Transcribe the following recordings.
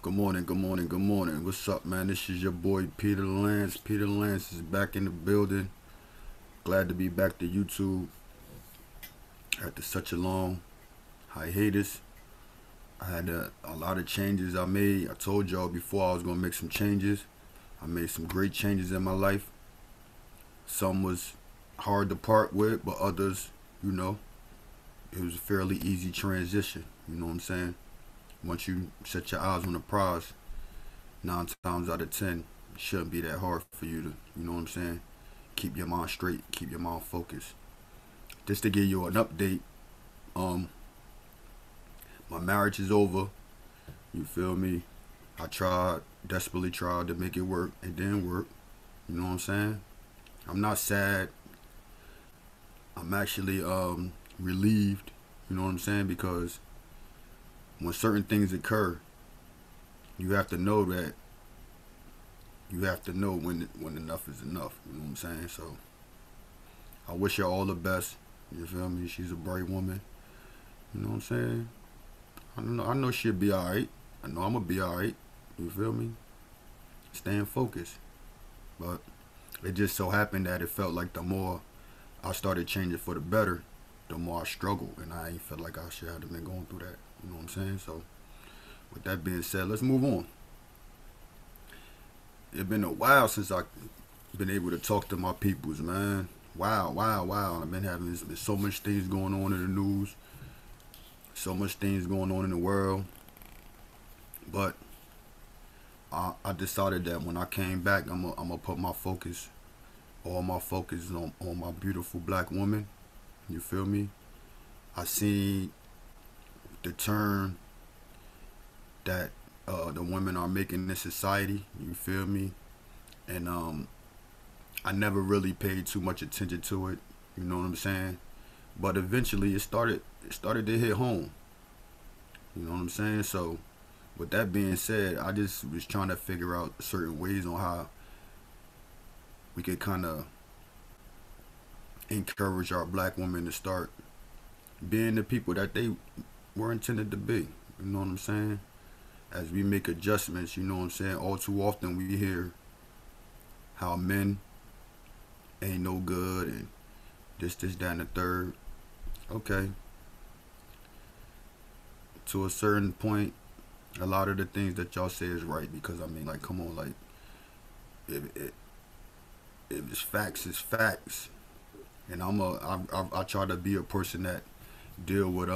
Good morning, good morning, good morning. What's up, man? This is your boy Peter Lance. Peter Lance is back in the building. Glad to be back to YouTube after such a long hiatus. I had a lot of changes I made. I told y'all before I was going to make some changes. I made some great changes in my life. Some was hard to part with, but others, it was a fairly easy transition. You know what I'm saying? Once you set your eyes on the prize, 9 times out of 10, it shouldn't be that hard for you to, you know what I'm saying? Keep your mind straight, keep your mind focused. Just to give you an update, my marriage is over. You feel me? I desperately tried to make it work. It didn't work. You know what I'm saying? I'm not sad. I'm actually relieved. You know what I'm saying? Because when certain things occur, you have to know that you have to know when enough is enough. You know what I'm saying? So I wish her all the best. You feel me? She's a bright woman. You know what I'm saying? I know she'll be alright. I know I'm gonna be alright. You feel me? Staying focused. But it just so happened that it felt like the more I started changing for the better, the more I struggled, and I ain't felt like I should have been going through that. You know what I'm saying? So with that being said, let's move on. It's been a while since I've been able to talk to my peoples, man. Wow. I've been having there's so much things going on in the news, so much things going on in the world. But I decided that when I came back, I'm gonna put all my focus on my beautiful black woman. You feel me? I see the turn that the women are making in society. You feel me? And I never really paid too much attention to it. You know what I'm saying? But eventually, it started to hit home. You know what I'm saying? So, with that being said, I just was trying to figure out certain ways on how we could kind of encourage our black women to start being the people that they were intended to be. You know what I'm saying? As we make adjustments, you know what I'm saying? All too often we hear how men ain't no good and this, that, and the third. Okay. To a certain point, a lot of the things that y'all say is right because, I mean, like, come on, like, if it's facts, it's facts. And I try to be a person that deal with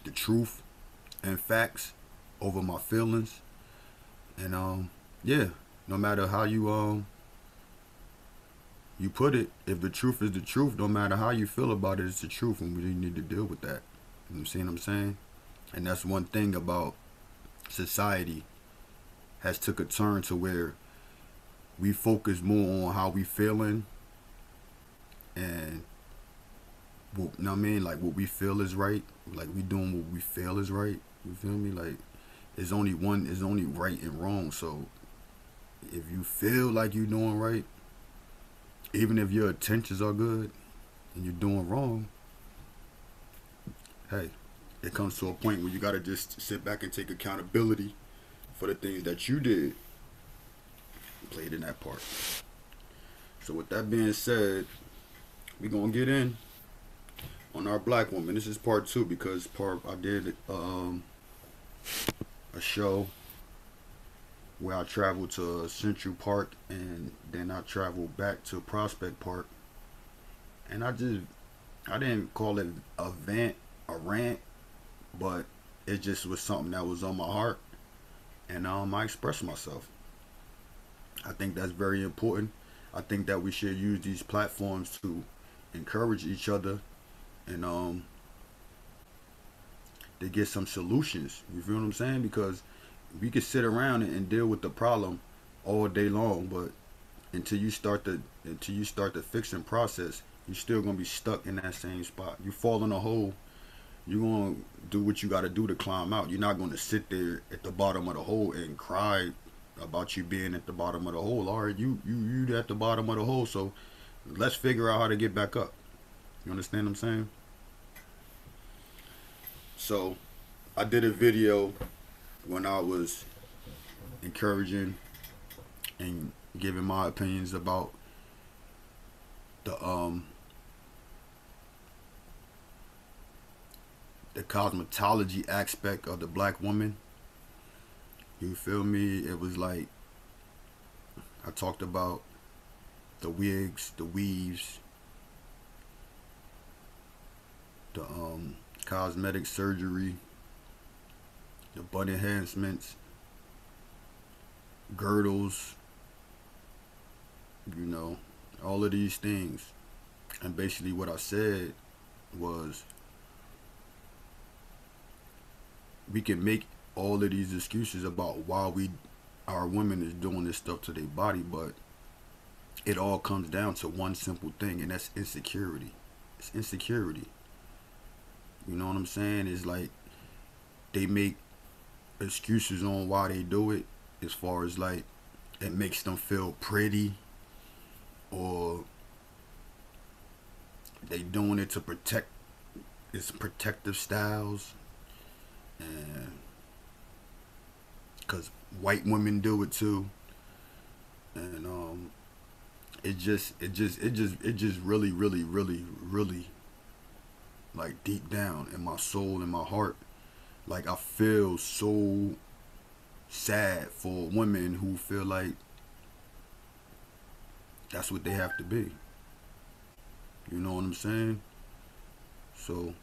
the truth and facts over my feelings. And yeah, no matter how you put it, if the truth is the truth, no matter how you feel about it, it's the truth, and we need to deal with that. You see what I'm saying? And that's one thing about society has took a turn to where we focus more on how we feeling and what, you know what I mean, like what we feel is right, like we doing what we feel is right. You feel me? Like it's only right and wrong. So if you feel like you're doing right, even if your intentions are good and you're doing wrong, hey, it comes to a point where you gotta just sit back and take accountability for the things that you did, played in that part. So with that being said, we gonna get in on our black woman. This is part two because I did a show where I traveled to Central Park and then I traveled back to Prospect Park, and I didn't call it a rant, but it just was something that was on my heart, and I expressed myself. I think that's very important. I think that we should use these platforms to encourage each other and to get some solutions. You feel what I'm saying? Because we could sit around and deal with the problem all day long, but until you start the fixing process, you're still gonna be stuck in that same spot. You fall in a hole, you're gonna do what you gotta do to climb out. You're not gonna sit there at the bottom of the hole and cry about you being at the bottom of the hole. All right, you at the bottom of the hole, so let's figure out how to get back up. You understand what I'm saying? So I did a video when I was encouraging and giving my opinions about the the cosmetology aspect of the black woman. You feel me? It was like I talked about the wigs, the weaves, the cosmetic surgery, the butt enhancements, girdles, you know, all of these things. And basically what I said was we can make all of these excuses about why our women is doing this stuff to their body, but it all comes down to one simple thing, and that's insecurity. It's insecurity. You know what I'm saying? It's like they make excuses on why they do it, as far as like it makes them feel pretty, or they doing it to protect its protective styles, and because white women do it too, and it just really like deep down in my soul and my heart, like I feel so sad for women who feel like that's what they have to be. You know what I'm saying? So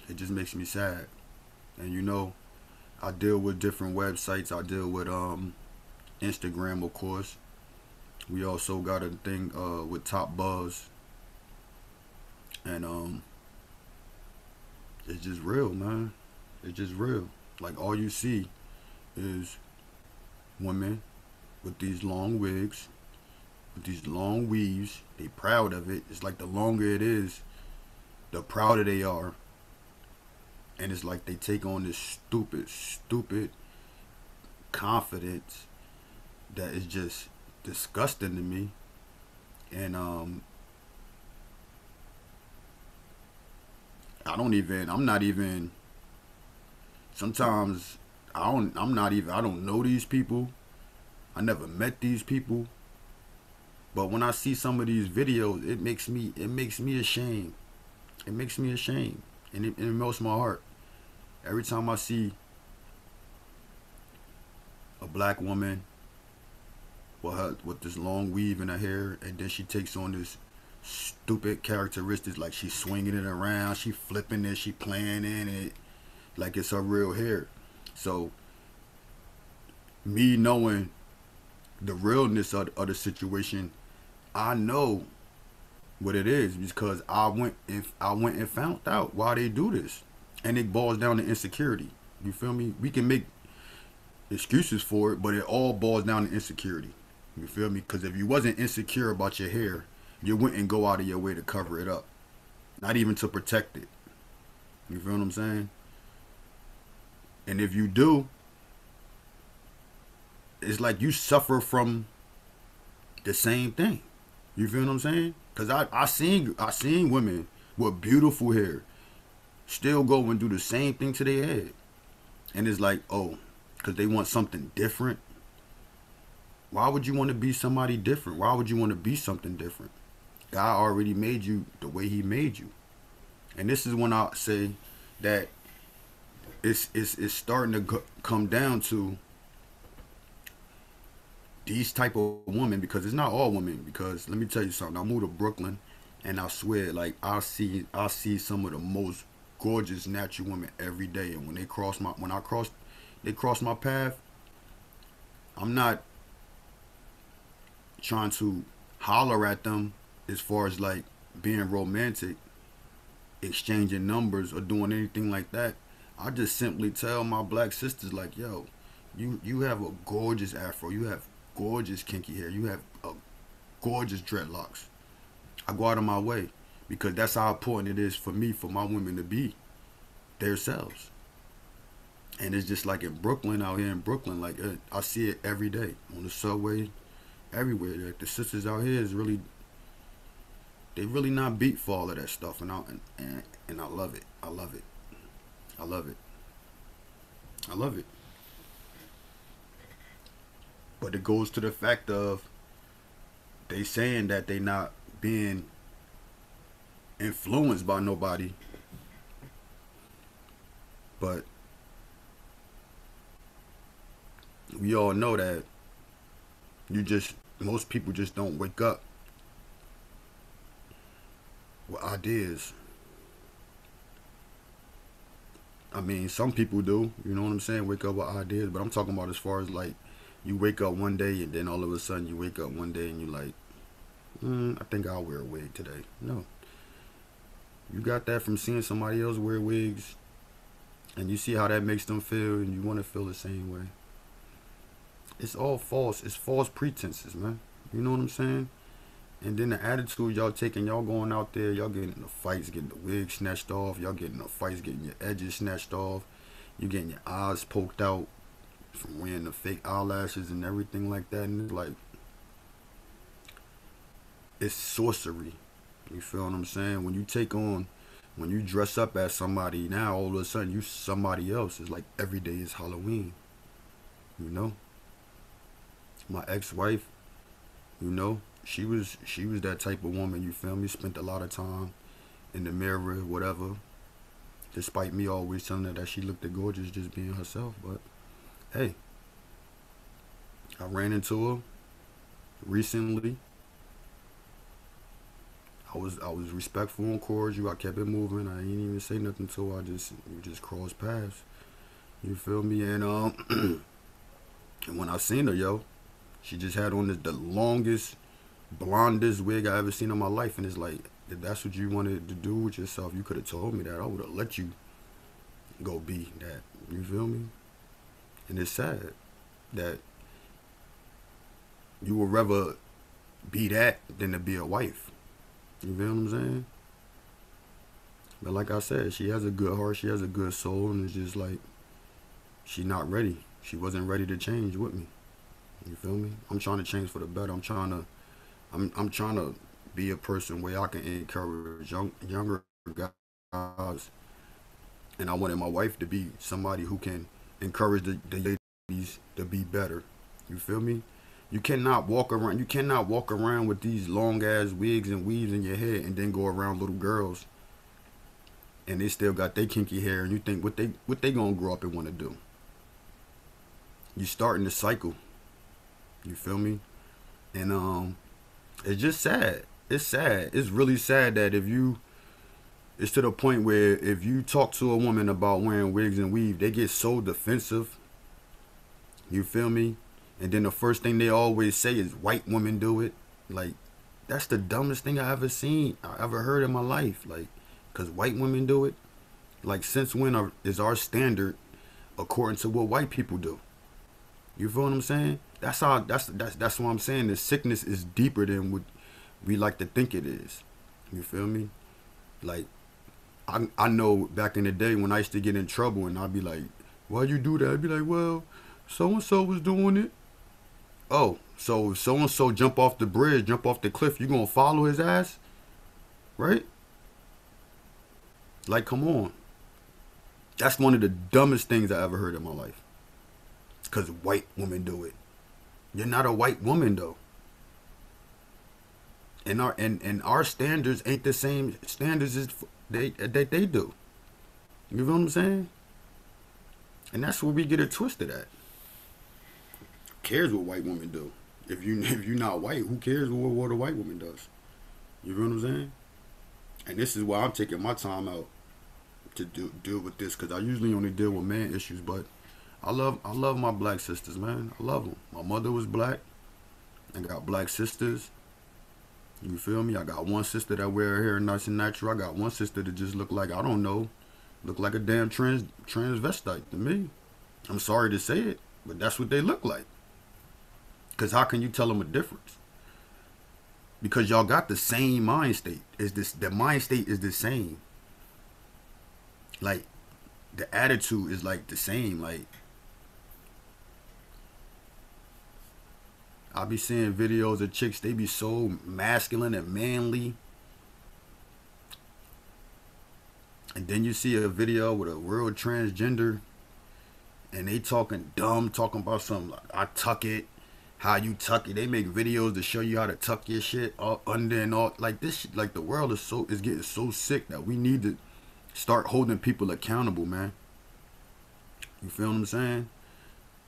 it just makes me sad. And you know, I deal with different websites. I deal with Instagram, of course. We also got a thing with Top Buzz, and it's just real, man. It's just real. Like all you see is women with these long wigs, with these long weaves. They proud of it. It's like the longer it is, the prouder they are. And it's like they take on this stupid confidence that is just disgusting to me. And I'm not even, sometimes I don't know these people. I never met these people. But when I see some of these videos, it makes me ashamed. It makes me ashamed. And it melts my heart. Every time I see a black woman with this long weave in her hair, and then she takes on this stupid characteristics, like she's swinging it around, she flipping it, she playing in it, like it's her real hair. So me knowing the realness of the situation, I know what it is because I went and found out why they do this, and it boils down to insecurity. You feel me? We can make excuses for it, but it all boils down to insecurity. You feel me? Because if you wasn't insecure about your hair, you wouldn't go out of your way to cover it up, not even to protect it. You feel what I'm saying? And if you do, it's like you suffer from the same thing. You feel what I'm saying? Cause I seen women with beautiful hair still go and do the same thing to their head, and it's like, oh, cause they want something different. Why would you want to be somebody different? Why would you want to be something different? God already made you the way He made you, and this is when I say that it's starting to come down to these type of women, because it's not all women. Because let me tell you something. I moved to Brooklyn, and I swear, like I see some of the most gorgeous natural women every day. And when they cross my path, I'm not trying to holler at them as far as like being romantic, exchanging numbers, or doing anything like that. I just simply tell my black sisters like, yo, you have a gorgeous afro, you have gorgeous kinky hair, you have a gorgeous dreadlocks. I go out of my way because that's how important it is for me, for my women to be themselves. And it's just like in Brooklyn, out here in Brooklyn, like I see it every day on the subway, everywhere. Like the sisters out here they really not beat for all of that stuff, and I love it. I love it. I love it. I love it. But it goes to the fact of they saying that they not being influenced by nobody, but we all know that most people just don't wake up with ideas. I mean, some people do, you know what I'm saying, wake up with ideas, but I'm talking about as far as like you wake up one day and then all of a sudden you wake up one day and you like, I think I'll wear a wig today. No. You got that from seeing somebody else wear wigs and you see how that makes them feel and you want to feel the same way. It's all false. It's false pretenses, man. You know what I'm saying? And then the attitude y'all taking, y'all going out there, y'all getting in the fights, getting the wig snatched off, y'all getting in the fights, getting your edges snatched off, you getting your eyes poked out from wearing the fake eyelashes and everything like that. And it's like, it's sorcery. You feel what I'm saying? When you dress up as somebody, now all of a sudden you somebody else. It's like every day is Halloween. You know? My ex-wife, you know, she was that type of woman, you feel me? Spent a lot of time in the mirror, whatever. Despite me always telling her that she looked gorgeous just being herself. But hey, I ran into her recently. I was respectful and cordial. I kept it moving. I didn't even say nothing to her. We just crossed paths. You feel me? And and when I seen her, yo, she just had on the longest, blondest wig I ever seen in my life. And it's like, if that's what you wanted to do with yourself, you could have told me that. I would have let you go be that. You feel me? And it's sad that you would rather be that than to be a wife. You feel what I'm saying? But like I said, she has a good heart, she has a good soul, and it's just like, she not ready. She wasn't ready to change with me. You feel me? I'm trying to change for the better. I'm trying to be a person where I can encourage younger guys, and I wanted my wife to be somebody who can encourage the ladies to be better. You feel me? You cannot walk around. You cannot walk around with these long ass wigs and weaves in your head, and then go around little girls, and they still got their kinky hair, and you think what they gonna grow up and want to do. You starting the cycle. You feel me? And it's just sad. It's sad. It's really sad that it's to the point where if you talk to a woman about wearing wigs and weave, they get so defensive. You feel me? And then the first thing they always say is white women do it. Like, that's the dumbest thing I ever heard in my life. Like, because white women do it. Like, since when is our standard according to what white people do? You feel what I'm saying? That's what I'm saying. The sickness is deeper than what we like to think it is. You feel me? Like, I know back in the day when I used to get in trouble and I'd be like, why'd you do that? I'd be like, well, so-and-so was doing it. Oh, so so-and-so jump off the bridge, jump off the cliff, you gonna follow his ass? Right? Like, come on. That's one of the dumbest things I ever heard in my life. Because white women do it. You're not a white woman, though. And our standards ain't the same standards as they do. You know what I'm saying? And that's where we get it twisted at. Who cares what white women do? If you're not white, who cares what a white woman does? You know what I'm saying? And this is why I'm taking my time out to deal with this, because I usually only deal with man issues, but I love my black sisters, man. I love them. My mother was black. I got black sisters. You feel me? I got one sister that wear her hair nice and natural. I got one sister that just look like, I don't know, look like a damn transvestite to me. I'm sorry to say it, but that's what they look like. Because how can you tell them a difference? Because y'all got the same mind state. The mind state is the same. Like, the attitude is like the same. Like, I be seeing videos of chicks, they be so masculine and manly. And then you see a video with a real transgender, and they talking dumb, talking about something like, I tuck it, how you tuck it. They make videos to show you how to tuck your shit all under and all. Like this shit, like the world is getting so sick that we need to start holding people accountable, man. You feel what I'm saying?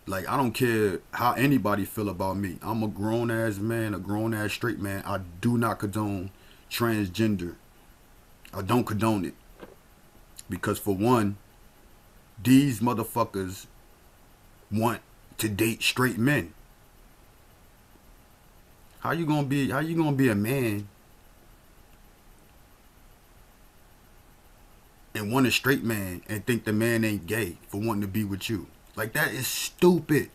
Like, I don't care how anybody feel about me. I'm a grown ass man, a grown ass straight man. I do not condone transgender. I don't condone it. Because for one, these motherfuckers want to date straight men. How you gonna be a man and want a straight man and think the man ain't gay for wanting to be with you? Like, that is stupid.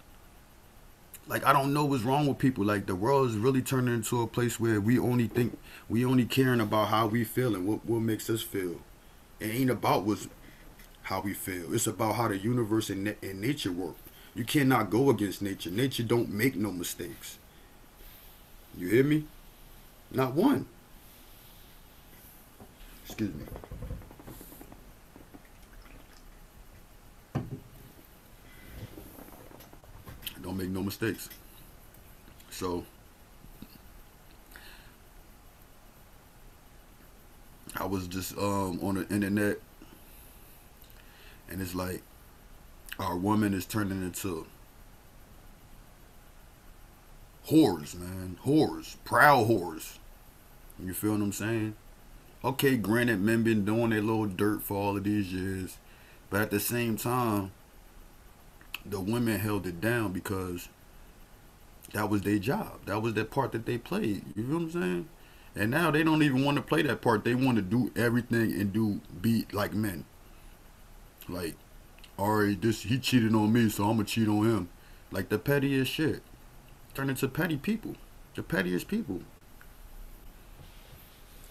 Like, I don't know what's wrong with people. Like, the world is really turning into a place where we only caring about how we feel and what makes us feel. It ain't about how we feel. It's about how the universe and nature work. You cannot go against nature. Nature don't make no mistakes. You hear me? Not one. Excuse me. Don't make no mistakes. So I was just on the internet, and it's like our woman is turning into whores, man. Whores. Proud whores. You feel what I'm saying? Okay, granted, men been doing their little dirt for all of these years, but at the same time, the women held it down because that was their job. That was the part that they played. You feel what I'm saying? And now they don't even want to play that part. They want to do everything and be like men. Like, alright, he cheated on me, so I'm gonna cheat on him. Like the pettiest shit. Turn into petty people. The pettiest people.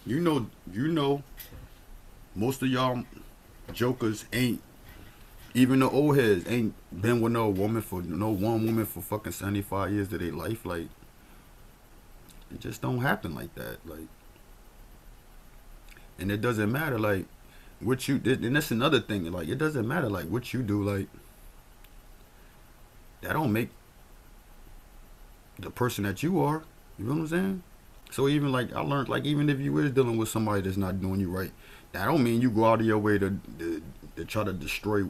You know, most of y'all jokers ain't, even the old heads ain't been with no one woman for fucking 75 years of their life. Like, it just don't happen like that. Like, and it doesn't matter, like, what you did. And that's another thing. Like, it doesn't matter, like, what you do. Like, that don't make the person that you are. You know what I'm saying? So even, like, I learned, like, even if you is dealing with somebody that's not doing you right, that don't mean you go out of your way to try to destroy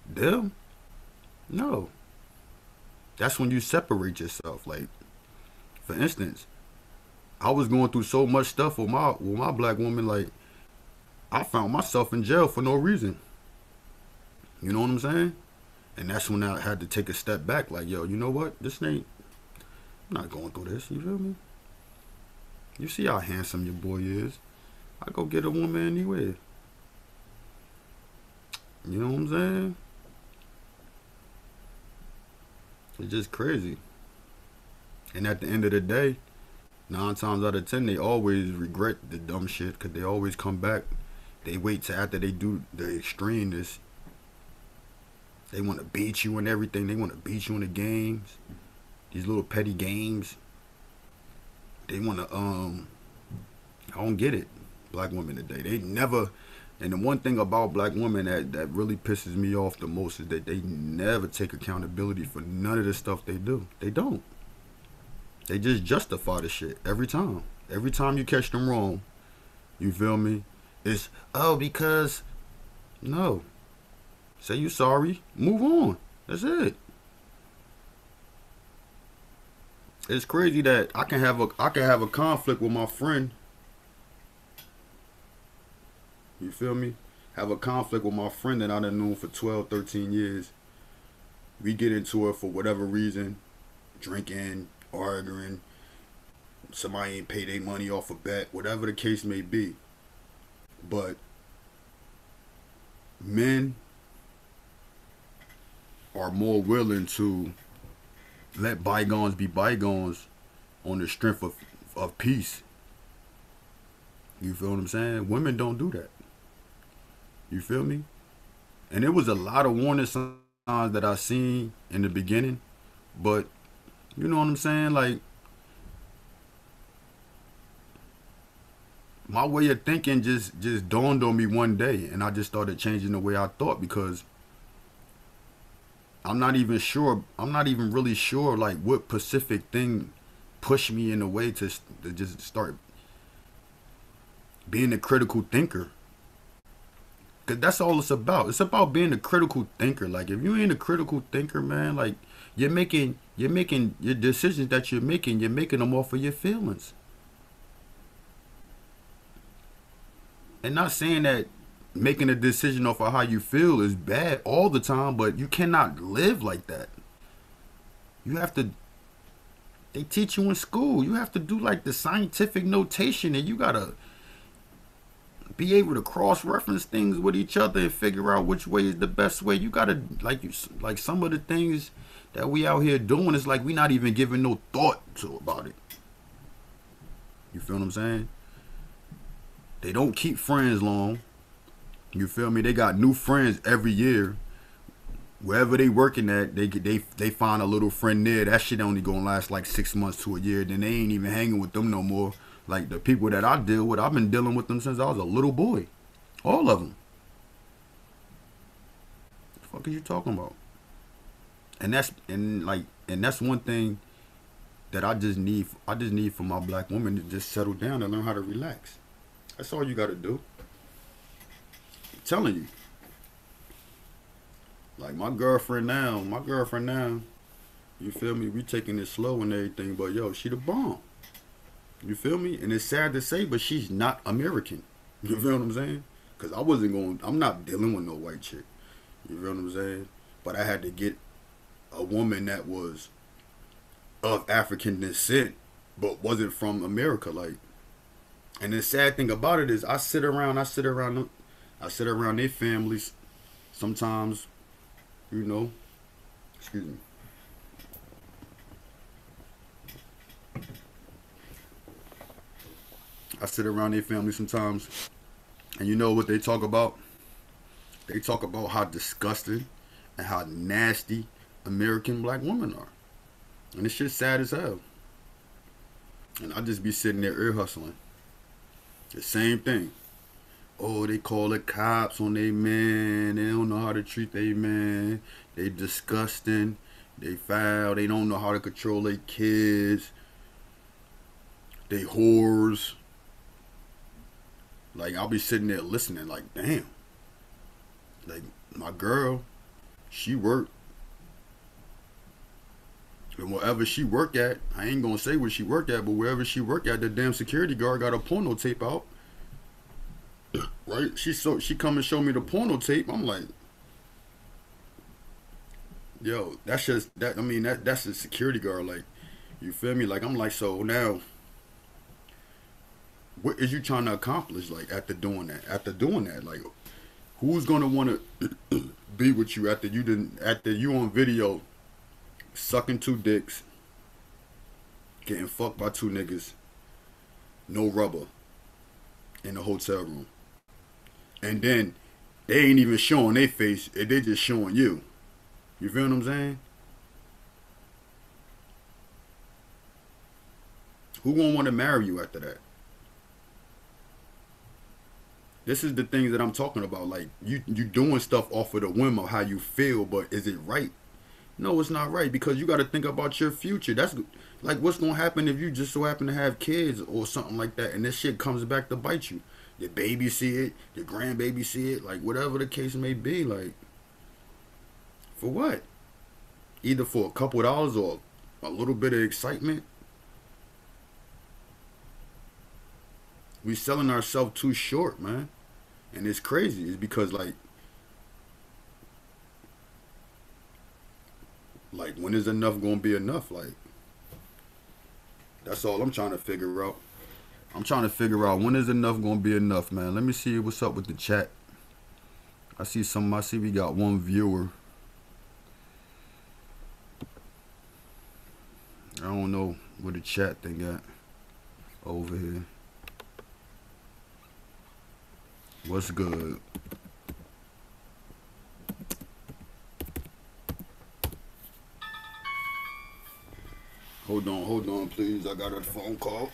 them. No. That's when you separate yourself. Like, for instance, I was going through so much stuff with my black woman. Like, I found myself in jail for no reason. You know what I'm saying? And that's when I had to take a step back. Like, yo, you know what? I'm not going through this. You feel me? You see how handsome your boy is. I go get a woman anywhere. You know what I'm saying? It's just crazy. And at the end of the day, 9 times out of 10, they always regret the dumb shit because they always come back. They wait till after they do the extremeness. They want to beat you and everything. They want to beat you in the games. These little petty games. They want to, I don't get it. Black women today. They never, and the one thing about black women that really pisses me off the most is that they never take accountability for none of the stuff they do. They don't. They just justify the shit every time. Every time you catch them wrong, you feel me? It's, oh, because, no. Say you sorry, move on. That's it. It's crazy that I can have a conflict with my friend. You feel me? Have a conflict with my friend that I done known for 12, 13 years. We get into it for whatever reason. Drinking, arguing. Somebody ain't pay their money off a bet. Whatever the case may be. But men are more willing to let bygones be bygones on the strength of peace. You feel what I'm saying? Women don't do that. You feel me? And it was a lot of warning signs that I seen in the beginning, but you know what I'm saying? Like, my way of thinking just dawned on me one day, and I just started changing the way I thought because I'm not even sure. I'm not even really sure like what specific thing pushed me in a way to just start being a critical thinker. Cause that's all it's about. It's about being a critical thinker. Like if you ain't a critical thinker, man, like you're making your decisions that you're making them off of your feelings. And not saying that making a decision off of how you feel is bad all the time, but you cannot live like that. You have to they teach you in school. You have to do like the scientific notation and you gotta be able to cross reference things with each other and figure out which way is the best way. You gotta like some of the things that we out here doing is like we not even giving no thought to about it. You feel what I'm saying? They don't keep friends long. You feel me? They got new friends every year. Wherever they working at, they find a little friend there. That shit only gonna last like 6 months to a year. Then they ain't even hanging with them no more. Like the people that I deal with, I've been dealing with them since I was a little boy. All of them. What the fuck are you talking about? And that's one thing that I just need. I just need for my black woman to just settle down and learn how to relax. That's all you got to do. I'm telling you. Like my girlfriend now, you feel me? We taking it slow and everything, but yo, she the bomb. You feel me? And it's sad to say, but she's not American. You feel what I'm saying? Cause I'm not dealing with no white chick. You feel what I'm saying? But I had to get a woman that was of African descent, but wasn't from America. Like, and the sad thing about it is, I sit around their families sometimes. You know, excuse me. I sit around their family sometimes, and you know what they talk about? They talk about how disgusting and how nasty American black women are. And it's just sad as hell. And I just be sitting there ear hustling. The same thing. Oh, they call the cops on they man. They don't know how to treat they man. They disgusting. They foul. They don't know how to control their kids. They whores. Like, I'll be sitting there listening like, damn. Like, my girl, she worked. And wherever she work at, I ain't gonna say where she work at, but wherever she work at, the damn security guard got a porno tape out. Right? She come and show me the porno tape. I'm like, yo, that's just that. I mean, that's the security guard. Like, you feel me? Like, I'm like, so now, what is you trying to accomplish? Like, after doing that, like, who's gonna want to be with you after you on video sucking two dicks, getting fucked by two niggas, no rubber, in the hotel room. And then they ain't even showing their face, they just showing you. You feel what I'm saying? Who gonna want to marry you after that? This is the things that I'm talking about. Like, you doing stuff off of the whim of how you feel, but is it right? No, it's not right, because you got to think about your future. That's like, what's gonna happen if you just so happen to have kids or something like that, and this shit comes back to bite you. Your baby see it, your grandbaby see it, like whatever the case may be. Like, for what? Either for a couple of dollars or a little bit of excitement. We selling ourselves too short, man, and it's crazy. It's because like when is enough gonna be enough? Like, that's all I'm trying to figure out. I'm trying to figure out when is enough gonna be enough, man. Let me see what's up with the chat. I see we got one viewer. I don't know where the chat thing at over here. What's good? Hold on, please. I got a phone call.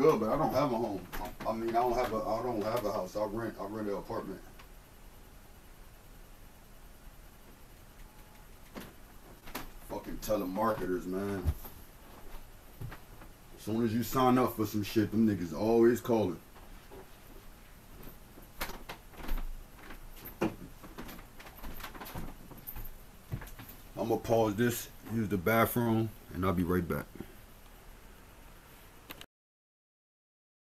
good, but I don't have a home. I mean, I don't have a house. I rent an apartment. Fucking telemarketers, man. As soon as you sign up for some shit, them niggas always calling. I'm gonna pause this, use the bathroom, and I'll be right back.